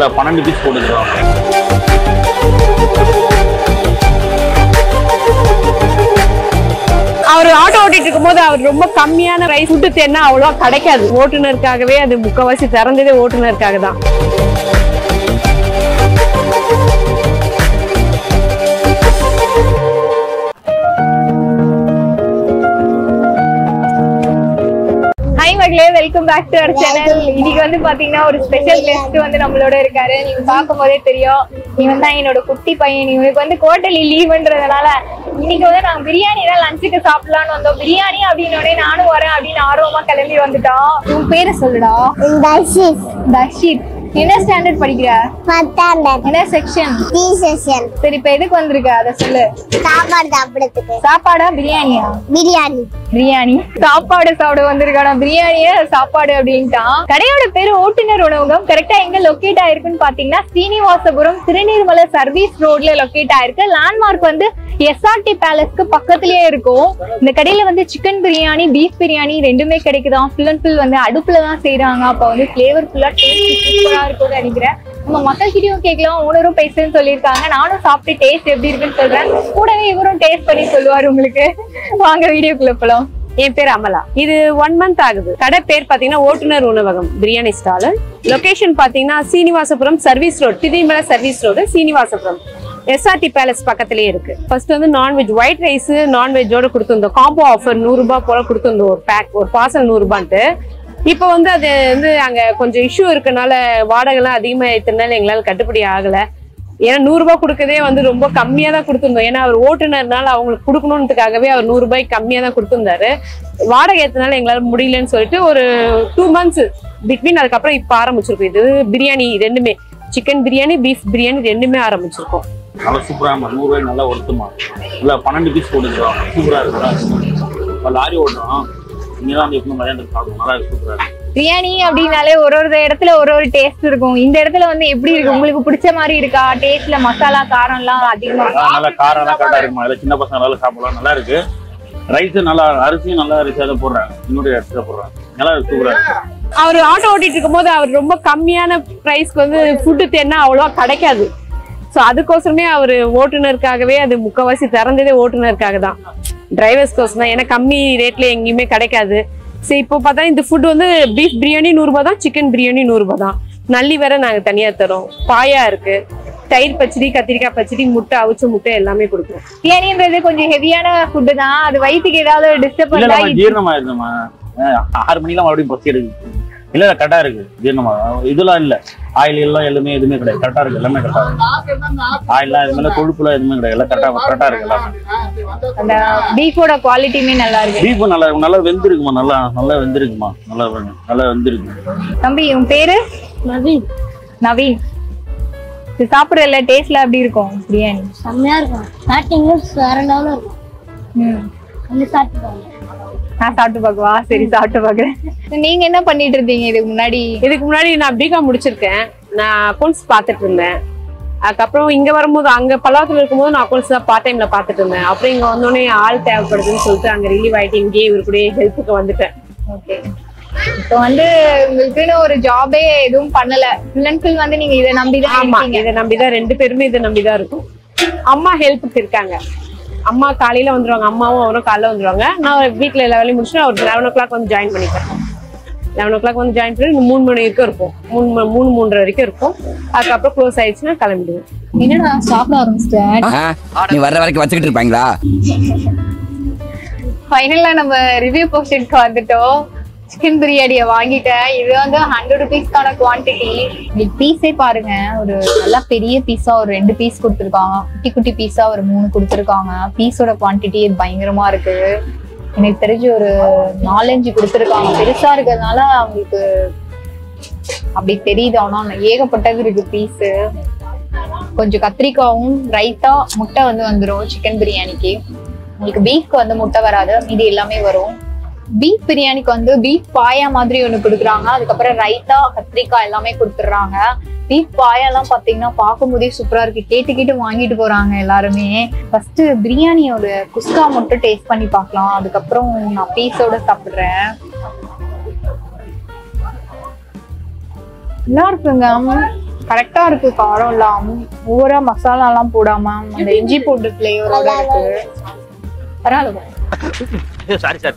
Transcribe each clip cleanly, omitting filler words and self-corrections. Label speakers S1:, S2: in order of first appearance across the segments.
S1: இல்ல 12 பீஸ் போட்டுக்கலாம்.
S2: அவர் ஆட்டோ ஓட்டிட்டு இருக்கும்போது அவர் ரொம்ப கம்மியான ரைஸ் ஃபுட்டு தேன்னா அவ்வளவா கிடைக்காது. ஓட்டுநருக்காகவே அது முக்கவாசி திறந்ததே ஓட்டுநருக்காக தான். Welcome back to our channel. இன்னைக்கு வந்து பாத்தீங்கன்னா ஒரு ஸ்பெஷல் கெஸ்ட் வந்து நம்மளோட இருக்காரு. நீங்க பார்க்கும் போதே தெரியும், இவன் தான் என்னோட குட்டி பையன். இவனுக்கு வந்து குவார்டர்லி லீவுன்றதுனால இன்னைக்கு வந்து நாங்க பிரியாணி தான் லஞ்சுக்கு சாப்பிடலான்னு வந்தோம். பிரியாணி அப்படின்னு நானும் வரேன் அப்படின்னு ஆர்வமா கிளம்பி வந்துட்டோம். உன் பேரை சொல்லுடா. தர்ஷித். என்ன ஸ்டாண்டர்ட் படிக்கிற?
S3: 10th.
S2: என்ன செக்ஷன்?
S3: D section.
S2: சரி, இப்ப எதுக்கு வந்திருக்க அத சொல்லு.
S3: சாப்பாடு சாப்பிடுறதுக்கு.
S2: சாப்பாடா பிரியாணியா?
S3: பிரியாணி.
S2: பிரியாணி சாப்பாடு சாப்பிட வந்திருக்கானா? பிரியாணியே சாப்பாடு அப்படின்ட்டான். கடையோட பேரு ஓட்டுநர் உணவகம். கரெக்டா எங்க லொக்கேட் ஆயிருக்குன்னு பாத்தீங்கன்னா ஸ்ரீனிவாசபுரம் திருநீர்மலை சர்வீஸ் ரோட்ல லொக்கேட் ஆயிருக்கு. லேண்ட்மார்க் வந்து SRT பேலஸ்க்கு பக்கத்துலயே இருக்கும். இந்த கடையில வந்து சிக்கன் பிரியாணி, பீஃப் பிரியாணி ரெண்டுமே கிடைக்குதான். ஃபுல் அண்ட் ஃபுல் வந்து அடுப்புல தான் செய்யறாங்க. அப்ப வந்து ஃபிளேவர்ஃபுல்லா டேஸ்ட் சூப்பரா இருக்கும்னு நினைக்கிறேன். நம்ம மக்கள்கிட்டயும் கேட்கலாம், ஓனரும் பேசுன்னு சொல்லியிருக்காங்க. நானும் சாப்பிட்டு டேஸ்ட் எப்படி இருக்குன்னு சொல்றேன். கூடவே இவரும் டேஸ்ட் பண்ணி சொல்லுவாரு உங்களுக்கு. வாங்க வீடியோக்குள்ள போலாம். என் பேர் அமலா. இது 1 month ஆகுது. கடை பேர் பாத்தீங்கன்னா ஓட்டுநர் உணவகம் பிரியாணி ஸ்டால். லொகேஷன் பாத்தீங்கன்னா Srinivasapuram service road, Thiruneermalai service road, Srinivasapuram SRT palace பக்கத்திலேயே இருக்கு. ஃபர்ஸ்ட் வந்து நான்வெஜ் ஒயிட் ரைஸ் நான்வெஜ்ஜோட கொடுத்துருந்தோம். காம்போ ஆஃபர் 100 ரூபாய் போல கொடுத்துருந்தோம். ஒரு பேக், ஒரு பார்சல் 100 ரூபான்ட்டு. இப்போ வந்து அது வந்து அங்க கொஞ்சம் இஷ்யூ இருக்கனால வாடகைலாம் அதிகமா ஏத்துனால எங்களால கட்டுப்படி ஆகல. ஏன்னா 100 ரூபாய் கொடுக்கதே வந்து ரொம்ப கம்மியா தான் கொடுத்துருந்தோம். ஏன்னா அவர் ஓட்டுநர்னால அவங்களுக்கு கொடுக்கணுன்றதுக்காகவே அவர் 100 ரூபாய்க்கு கம்மியா தான் கொடுத்துருந்தாரு. வாடகை ஏத்தனால எங்களால முடியலன்னு சொல்லிட்டு ஒரு 2 months பிட்வீன் அதுக்கப்புறம் இப்ப ஆரம்பிச்சிருக்கோம். இது பிரியாணி ரெண்டுமே, சிக்கன் பிரியாணி, பீஃப் பிரியாணி ரெண்டுமே ஆரம்பிச்சிருக்கோம்.
S1: நல்லா சூப்பரா 100 ரூபாய் நல்லா ஒருத்துமா. இல்ல 12 பீஸ் போட்டுக்கலாம். சூப்பரா இருக்குதா? லாரி ஓட்டுறோம். இங்கதான் எப்பவும் மதியானத்துக்கு சாப்பிடுவோம். நல்லா சூப்பரா இருக்கு.
S2: பிரியாணி அப்படின்னாலே ஒரு இடத்துல ஒரு டேஸ்ட் இருக்கும். இந்த இடத்துல வந்து எப்படி இருக்கு? உங்களுக்கு பிடிச்ச மாதிரி இருக்கா? டேஸ்ட்ல மசாலா காரம் எல்லாம் அதிகமா?
S1: நல்லா காரம் எல்லாம் கரெக்டா இருக்குமா? இல்ல சின்ன பசங்க நல்லா சாப்பிடலாம். நல்லா இருக்கு. ரைஸ் நல்லா, அரிசியும் நல்லா அரிசியாத போடுறாங்க. இன்னொரு இடத்துல போடுறாங்க. நல்லா சூப்பரா இருக்கு. அவர்
S2: ஆட்டோ ஓட்டிட்டு இருக்கும்போது அவர் ரொம்ப கம்மியான பிரைஸ்க்கு வந்து ஃபுட்டு தேன்னா அவ்வளவா கிடைக்காது. ஸோ அதுக்கோசரமே அவர் ஓட்டுநருக்காகவே அது முக்கவாசி திறந்ததே ஓட்டுநருக்காக தான், டிரைவர்ஸ்க்கோசரம் தான். ஏன்னா கம்மி ரேட்ல எங்கேயுமே கிடைக்காது. சரி, இப்போ பார்த்தா இந்த ஃபுட் வந்து பீஃப் பிரியாணி 100 ரூபாய் தான், சிக்கன் பிரியாணி 100 ரூபாய் தான். நல்லி வேற நாங்கள் தனியாக தரோம். பாயா இருக்கு, தயிர் பச்சடி, கத்திரிக்காய் பச்சடி, முட்டை, அவிச்ச முட்டை எல்லாமே கொடுக்குறோம். பிரியாணின்றது கொஞ்சம் ஹெவியான ஃபுட்டு தான். அது வயிற்றுக்கு ஏதாவது டிஸ்டர்ப் பண்ணா
S1: ஜீரணமாயிருதுமா. 6 மணிலாம் மறுபடியும் பசி எடுக்குது. இல்ல கரெக்டா இருக்கு ஜீரணமா. இதெல்லாம் இல்ல ஆயில் எல்லாம் எதுவுமே கிடையாது. கரெக்டா இருக்கு. எல்லாமே கரெக்டா இருக்கு. ஆயில்லாம் இது மேல கொழுப்புலாம் எதுவுமே கிடையாது. எல்லாம் கரெக்டா இருக்கு. எல்லாமே
S2: அந்த பீஃபோட குவாலிட்டியுமே நல்லா இருக்கு.
S1: பீஃப் நல்லா இருக்கு. நல்லா வெந்திருக்குமா. நல்லா வெந்திருக்குமா. நல்லா வெந்திருக்கு.
S2: தம்பி, உன் பேரு?
S3: நவீன்.
S2: நவீன். இது சாப்பிடுறதுல டேஸ்ட்ல எப்படி இருக்கும்? பிரியாணி
S3: செம்மையா இருக்கும். ஸ்டார்டிங்ல வேற லெவல்ல இருக்கும். வந்து சாப்பிட்டு
S2: நான் சாப்பிட்டு பாக்குவா? சரி, சாப்பிட்டு பாக்குறேன். நீங்க என்ன பண்ணிட்டு இருந்தீங்க இதுக்கு முன்னாடி?
S4: இதுக்கு முன்னாடி நான் பிகாம் முடிச்சிருக்கேன். நான் அக்கௌண்ட்ஸ் பாத்துட்டு இருந்தேன். அதுக்கப்புறம் இங்க வரும்போது, அங்க பல்லாவத்துல இருக்கும்போது நான் அக்கௌண்ட்ஸ் தான் பார்ட் டைம்ல பாத்துட்டு இருந்தேன். அப்புறம் இங்க வந்தோடனே ஆள் தேவைப்படுதுன்னு சொல்லிட்டு அங்க ரிலீவ் ஆயிட்டு இங்கே இவரு கூட ஹெல்ப்புக்கு வந்துட்டேன்.
S2: ஓகே. இப்போ வந்து உங்களுக்குன்னு ஒரு ஜாபே எதுவும் பண்ணல, ஃபுல் அண்ட் ஃபுல் வந்து நீங்க இதை நம்பிதான்?
S4: ஆமா, இதை நம்பிதான். 2 பேருமே இதை நம்பிதான் இருக்கும். அம்மா ஹெல்ப்புக்கு இருக்காங்க. அம்மா காலையில வந்துருவாங்க. அம்மாவும் அவரும் காலையில வந்துருவாங்க. நான் வீட்டுல எல்லா வேலையும் முடிச்சுட்டு அவர் 11 o'clock வந்து ஜாயின் பண்ணிப்பேன். 11 o'clock வந்து ஜாயின் பண்ணி 3 மணி வரைக்கும் இருக்கும். 3:30 வரைக்கும் இருக்கும். அதுக்கப்புறம் க்ளோஸ் ஆயிடுச்சுன்னா கிளம்பிடுவேன்.
S2: என்னடா சாப்பிட ஆரம்பிச்சிட்டேன்?
S5: நீ வர்ற வரைக்கும் வச்சுக்கிட்டு இருப்பாங்களா?
S2: ஃபைனலா நம்ம ரிவ்யூ போர்ஷனுக்கு வந்துட்டோம். சிக்கன் பிரியாணியை வாங்கிட்டேன். இது வந்து 100 rupeesக்கான குவான்டிட்டி. பீஸே பாருங்க, ஒரு நல்லா பெரிய பீஸா ஒரு 2 பீஸ் கொடுத்துருக்காங்க. குட்டி குட்டி பீஸா ஒரு 3 கொடுத்துருக்காங்க. பீஸோட குவான்டிட்டி பயங்கரமா இருக்கு. எனக்கு தெரிஞ்சு ஒரு 4-5 கொடுத்துருக்காங்க. பெருசா இருக்கிறதுனால அவங்களுக்கு அப்படி தெரியுது. ஆனா ஏகப்பட்டது இருக்கு பீஸ். கொஞ்சம் கத்திரிக்காவும் ரைத்தா முட்டை வந்து வந்துடும் சிக்கன் பிரியாணிக்கு. உங்களுக்கு பீஃப்க்கு வந்து முட்டை வராது, மீதி எல்லாமே வரும். பீஃப் பிரியாணிக்கு வந்து பீஃப் பாயா மாதிரி ஒண்ணு கொடுக்குறாங்க. அதுக்கப்புறம் ரைத்தா, கத்திரிக்காய் எல்லாமே கொடுத்துடுறாங்க. பீஃப் பாயெல்லாம் பாத்தீங்கன்னா பார்க்கும்போதே சூப்பரா இருக்கு. கேட்டு வாங்கிட்டு போறாங்க எல்லாருமே. ஃபர்ஸ்ட் பிரியாணியோட குஸ்கா மட்டும் டேஸ்ட் பண்ணி பார்க்கலாம். அதுக்கப்புறம் நான் பீஸோட சாப்பிடுறேன். நல்லா இருக்குங்க. கரெக்டா இருக்கு, காரம் எல்லாம் ஓவரா மசாலா எல்லாம் போடாம அந்த இஞ்சி பூண்டு ஃபிளேவரோட இருக்கு. பரவாயில்ல.
S1: சாரி சார்,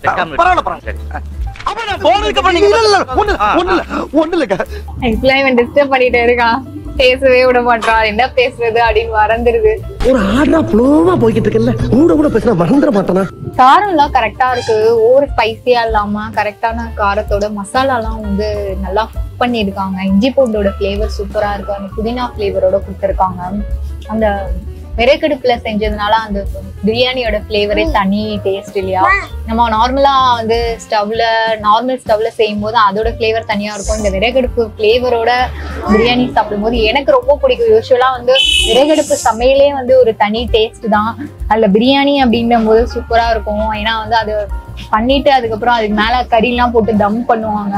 S2: இவன் டிஸ்டர்ப் பண்ணிட்டே இருக்கான், பேசவே விட மாட்டான். என்ன பேசுறது அப்படின்னு மறந்துருது.
S6: ஒரு ஆர்டரா ஃப்ளோவா போய்கிட்டு இருக்கல, கூட பேசினா மறந்துட மாட்டானா. காரம்
S2: எல்லாம் கரெக்டா இருக்கு, ஓவர் ஸ்பைசியா இல்லாம கரெக்டான காரத்தோட மசாலா எல்லாம் வந்து நல்லா குக் பண்ணிருக்காங்க. இஞ்சி பூண்டோட ஃபிளேவர் சூப்பரா இருக்கு, அந்த புதினா ஃபிளேவரோட கொடுத்துருக்காங்க. அந்த விறகடுப்புல செஞ்சதுனால அந்த பிரியாணியோட ஃபிளேவரே தனி டேஸ்ட் இல்லையா? நம்ம நார்மலா வந்து நார்மல் ஸ்டவ்ல செய்யும் போது அதோட ஃபிளேவர் தனியா இருக்கும். இந்த விறகடுப்பு ஃபிளேவரோட பிரியாணி சாப்பிடும் போது எனக்கு ரொம்ப பிடிக்கும். யூஸ்வலா வந்து விறகடுப்பு சமையலே வந்து ஒரு தனி டேஸ்ட் தான். அதுல பிரியாணி அப்படின்னும் போது சூப்பரா இருக்கும். ஏன்னா வந்து அது பண்ணிட்டு அதுக்கப்புறம் அதுக்கு மேல கறி எல்லாம் போட்டு தம் பண்ணுவாங்க.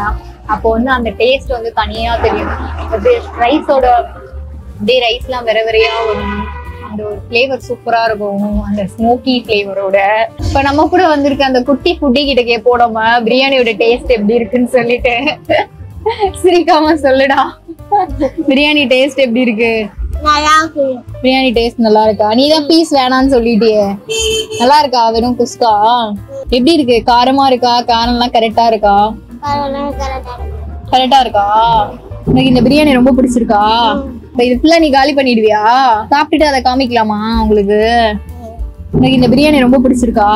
S2: அப்போ வந்து அந்த டேஸ்ட் வந்து தனியா தெரியும். ரைஸோட அப்படியே ரைஸ் எல்லாம் வெறையா வரும், அந்த ஒரு ஃபிளேவர் சூப்பரா இருக்கும், அந்த ஸ்மோக்கி ஃபிளேவரோட. இப்ப நம்ம கூட வந்திருக்க அந்த குட்டி ஃபுட்டி கிட்ட கேட்போம் பிரியாணியோட டேஸ்ட் எப்படி இருக்குன்னு சொல்லிட்டு. சிரிக்காம சொல்லுடா, பிரியாணி டேஸ்ட் எப்படி இருக்கு? பிரியாணி டேஸ்ட் நல்லா இருக்கா? நீதான் பீஸ் வேணான்னு சொல்லிட்டியே, நல்லா இருக்கா? வெறும் குஸ்கா எப்படி இருக்கு? காரமா இருக்கா? காரம் எல்லாம் கரெக்டா இருக்கா? கரெக்டா இருக்கா? உனக்கு இந்த பிரியாணி ரொம்ப பிடிச்சிருக்கா? இப்ப இது ஃபுல்லா நீ காலி பண்ணிடுவியா? சாப்பிட்டுட்டு அதை காமிக்கலாமா உங்களுக்கு? உனக்கு இந்த பிரியாணி ரொம்ப பிடிச்சிருக்கா?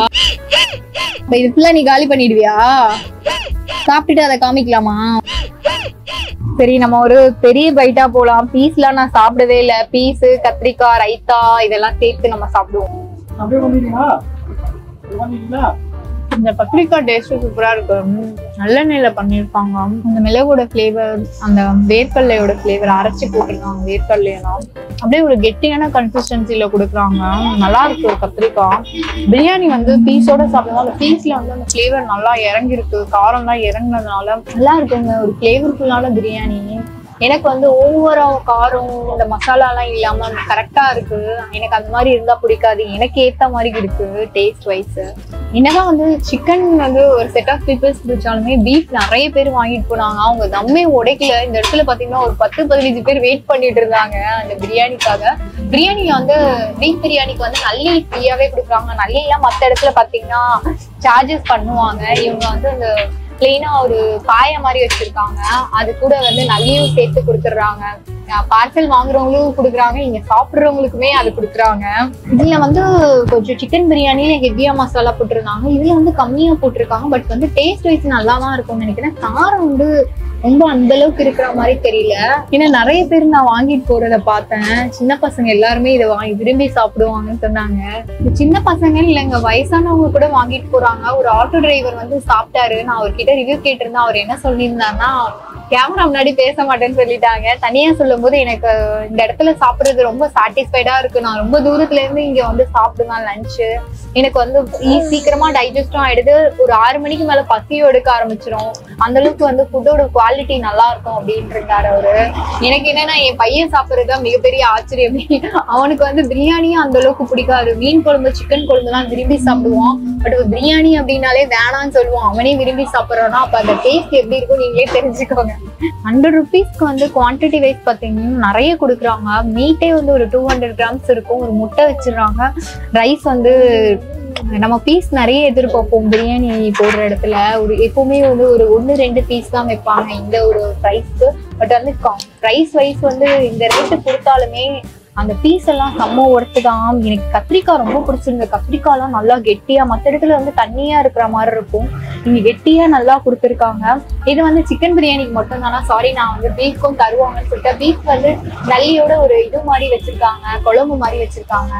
S2: இப்ப இது ஃபுல்லா நீ காலி பண்ணிடுவியா? சாப்பிட்டுட்டு அதை காமிக்கலாமா? சரி, நம்ம ஒரு பெரிய பைட்டா போலாம். பீஸ்லாம் நான் சாப்பிடவே இல்ல. பீஸ், கத்திரிக்காய், ரைத்தா இதெல்லாம் சேர்த்து நம்ம சாப்பிடுவோம். இந்த கத்திரிக்காய் டேஸ்ட் சூப்பரா இருக்கு. நல்லெண்ணெயில பண்ணிருப்பாங்க. அந்த மிளகோட ஃபிளேவர், அந்த வேர்க்கடலையோட ஃபிளேவர் அரைச்சி போட்டிருக்காங்க. வேர்க்கடலையெல்லாம் அப்படியே ஒரு கெட்டியான கன்சிஸ்டன்சில கொடுக்குறாங்க. நல்லா இருக்கு கத்திரிக்காய். பிரியாணி வந்து பீஸோட சாப்பிடுவோம். அந்த பீஸ்ல வந்து அந்த ஃபிளேவர் நல்லா இறங்கிருக்கு. காரம் எல்லாம் இறங்கினதுனால நல்லா இருக்குங்க. ஒரு ஃபிளேவர்ஃபுல்லான பிரியாணி. எனக்கு வந்து ஓவரா காரம் இந்த மசாலா எல்லாம் இல்லாம கரெக்டா இருக்கு. எனக்கு அந்த மாதிரி இருந்தா பிடிக்காது. எனக்கு ஏத்த மாதிரி இருக்கு டேஸ்ட் வைஸ். என்னதான் வந்து சிக்கன் வந்து ஒரு செட் ஆஃப் பீப்புள்ஸ் பிடிச்சாலுமே பீஃப் நிறைய பேர் வாங்கிட்டு போனாங்க. அவங்க தம்மே உடைக்கல. இந்த இடத்துல பாத்தீங்கன்னா ஒரு 10-15 பேர் வெயிட் பண்ணிட்டு இருந்தாங்க அந்த பிரியாணிக்காக. பிரியாணில வந்து பீஃப் பிரியாணிக்கு வந்து நல்லி ஃப்ரீயாவே கொடுக்குறாங்க. நல்லி எல்லாம் மத்த இடத்துல பாத்தீங்கன்னா சார்ஜஸ் பண்ணுவாங்க. இவங்க வந்து அந்த பிளெயினா ஒரு பாய மாதிரி வச்சிருக்காங்க. அது கூட வந்து நல்லியும் சேர்த்து கொடுத்துடுறாங்க. பார்சல் வாங்குறவங்களும் கொடுக்குறாங்க, இங்க சாப்பிடுறவங்களுக்குமே அது கொடுக்குறாங்க. இதுல வந்து கொஞ்சம் சிக்கன் பிரியாணியில ஹெவியா மசாலா போட்டிருந்தாங்க. இதுல வந்து கம்மியா போட்டிருக்காங்க. பட் வந்து டேஸ்ட் வைஸ் நல்லா தான் இருக்கும்னு நினைக்கிறேன். காரம் வந்து ரொம்ப அந்த அளவுக்கு இருக்கிற மாதிரி தெரியல. ஏன்னா நிறைய பேர் நான் வாங்கிட்டு போறத பார்த்தேன். சின்ன பசங்க எல்லாருமே இதை விரும்பி சாப்பிடுவாங்கன்னு சொன்னாங்க. சின்ன பசங்க இல்லைங்க, வயசானவங்க கூட வாங்கிட்டு போறாங்க. ஒரு ஆட்டோ டிரைவர் வந்து சாப்பிட்டாரு. நான் அவர்கிட்ட ரிவ்யூ கேட்டிருந்தேன். அவர் என்ன சொல்லியிருந்தாருன்னா, கேமரா முன்னாடி பேச மாட்டேன்னு சொல்லிட்டாங்க. தனியா சொல்லும் போது எனக்கு இந்த இடத்துல சாப்பிடுறது ரொம்ப சாட்டிஸ்ஃபைடா இருக்கு. நான் ரொம்ப தூரத்துல இருந்து இங்க வந்து சாப்பிடுவேன் லஞ்சு. எனக்கு வந்து சீக்கிரமா டைஜஸ்டும் ஆயிடுது. ஒரு 6 மணிக்கு மேல பசியும் எடுக்க ஆரம்பிச்சிடும். அந்த அளவுக்கு வந்து ஃபுட்டோட குவாலிட்டி நல்லா இருக்கும் அப்படின்னு இருந்தாரு அவரு. எனக்கு என்னன்னா, என் பையன் சாப்பிடுறதுதான் மிகப்பெரிய ஆச்சரியம். அவனுக்கு வந்து பிரியாணியும் அந்த அளவுக்கு பிடிக்காது. மீன் குழம்பு, சிக்கன் குழம்பு எல்லாம் விரும்பி சாப்பிடுவான். பட் பிரியாணி அப்படின்னாலே வேணான்னு சொல்லுவான். அவனே விரும்பி சாப்பிடுறான்னா அப்ப அந்த டேஸ்ட் எப்படி இருக்கும் நீங்களே தெரிஞ்சுக்கோங்க. 100 rupeesக்கு வந்து குவான்டிட்டி வைஸ் பாத்தீங்கன்னா நிறைய கொடுக்குறாங்க. மீட்டே வந்து ஒரு 200 grams இருக்கும். ஒரு முட்டை வச்சிடறாங்க. ரைஸ் வந்து நம்ம பீஸ் நிறைய எதிர்பார்ப்போம் பிரியாணி போடுற இடத்துல. ஒரு எப்பவுமே வந்து ஒரு 1-2 பீஸ் தான் வைப்பாங்க இந்த ஒரு ப்ரைஸ்க்கு. பட் வந்து ப்ரைஸ் வைஸ் வந்து இந்த ரேட்டு கொடுத்தாலுமே அந்த பீஸ் எல்லாம் செம்ம ஒர்த்து தான். எனக்கு கத்திரிக்காய் ரொம்ப பிடிச்சிருந்த. கத்திரிக்காய் எல்லாம் நல்லா கெட்டியா, மற்ற இடத்துல வந்து தண்ணியா இருக்கிற மாதிரி இருக்கும். இங்க கெட்டியா நல்லா கொடுத்துருக்காங்க. இது வந்து சிக்கன் பிரியாணிக்கு மட்டும் தானா? சாரி, நான் வந்து பீஃப்க்கும் தருவாங்கன்னு சொல்லிட்டேன். பீஃப் வந்து நல்லியோட ஒரு இது மாதிரி வச்சிருக்காங்க, குழம்பு மாதிரி வச்சிருக்காங்க.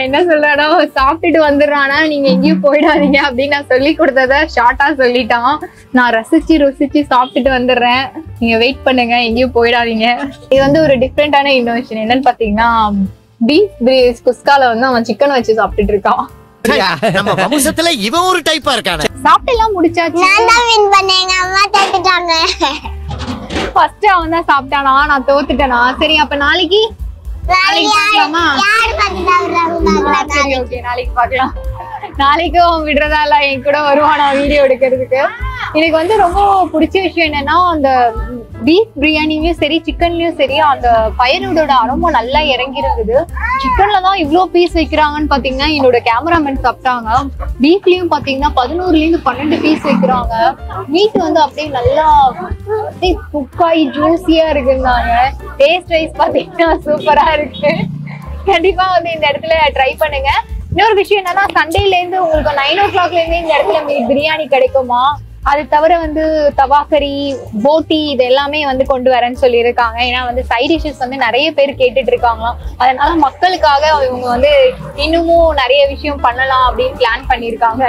S2: என்ன சொல்றானோ, சாப்பிட்டுட்டு வந்துடுறானா, நீங்க எங்கேயும் போயிடாதீங்க அப்படின்னு நான் சொல்லி கொடுத்தத ஷார்ட்டா சொல்லிட்டான். நான் ரசிச்சு ருசிச்சு சாப்பிட்டுட்டு வந்துடுறேன், நீங்க வெயிட் பண்ணுங்க, எங்கேயும் போயிடாதீங்க. இது வந்து ஒரு டிஃப்ரெண்டான இன்னோவேஷன். என்னன்னு பாத்தீங்கன்னா, பீஃப் குஸ்கால வந்து அவன் சிக்கன் வச்சு சாப்பிட்டுட்டு இருக்கான்.
S6: நம்ம வம்சத்துல இவன் ஒரு டைப்பா இருக்கானே.
S2: சாப்பிட்டு எல்லாம் முடிச்சாச்சு.
S3: நான் தான் வின் பண்ணேன், எங்க அம்மா தட்டிட்டாங்க.
S2: ஃபர்ஸ்ட் அவன் தான் சாப்பிட்டானா, நான் தோத்துட்டேனா? சரி, அப்ப நாளைக்கு பாக்கலாமா? நாளைக்கு பாக்கலாம். நாளைக்கும் அவன் விடுறதா இல்ல, என் கூட வருவானா வீடியோ எடுக்கிறதுக்கு. எனக்கு வந்து ரொம்ப பிடிச்ச விஷயம் என்னன்னா அந்த பீஃப் பிரியாணிலயும் சரி சிக்கன்லயும் சரி அந்த பயரோட அரோமா நல்லா இறங்கி இருக்குது. சிக்கன்ல தான் இவ்வளவு பீஸ் வைக்கிறாங்கன்னு பாத்தீங்கன்னா என்னோட கேமராமேன் சாப்பிட்டாங்க. பீஃப்லயும் பாத்தீங்கன்னா 11ல இருந்து 12 பீஸ் வைக்கிறாங்க. மீட் வந்து அப்படியே நல்லா குக்காய் ஜூசியா இருக்குன்னாங்க. டேஸ்ட் வைஸ் பாத்தீங்கன்னா சூப்பரா இருக்கு. கண்டிப்பா வந்து இந்த இடத்துல ட்ரை பண்ணுங்க. இன்னொரு விஷயம் என்னன்னா சண்டேல இருந்து உங்களுக்கு 9 o'clockல இருந்து இந்த இடத்துல பிரியாணி கிடைக்குமா. அது தவிர வந்து தவாக்கரி போட்டி இது எல்லாமே வந்து கொண்டு வரேன்னு சொல்லியிருக்காங்க. ஏன்னா வந்து சைட் டிஷஸ் வந்து நிறைய பேர் கேட்டுட்டு இருக்காங்களாம். அதனால மக்களுக்காக இவங்க வந்து இன்னமும் நிறைய விஷயம் பண்ணலாம் அப்படின்னு பிளான் பண்ணிருக்காங்க.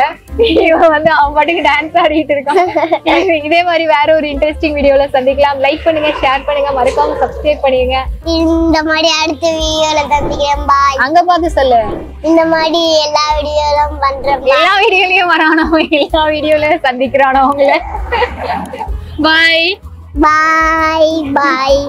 S2: இவங்க வந்து அவங்க பாட்டுக்கு டான்ஸ் ஆடிட்டு இருக்காங்க. இதே மாதிரி வேற ஒரு இன்ட்ரெஸ்டிங் வீடியோல சந்திக்கலாம். லைக் பண்ணுங்க, ஷேர் பண்ணுங்க, மறக்காம சப்ஸ்கிரைப் பண்ணுங்க.
S3: இந்த மாதிரி அடுத்த வீடியோல சந்திக்கிறேன். பாய்.
S2: அங்க பார்த்து சொல்லு.
S3: இந்த மாதிரி எல்லா வீடியோலும் பண்றேன்.
S2: எல்லா வீடியோலயும் வரானோ எல்லா வீடியோல சந்திக்கிறானோ உங்களை. பாய்
S3: பாய் பாய்.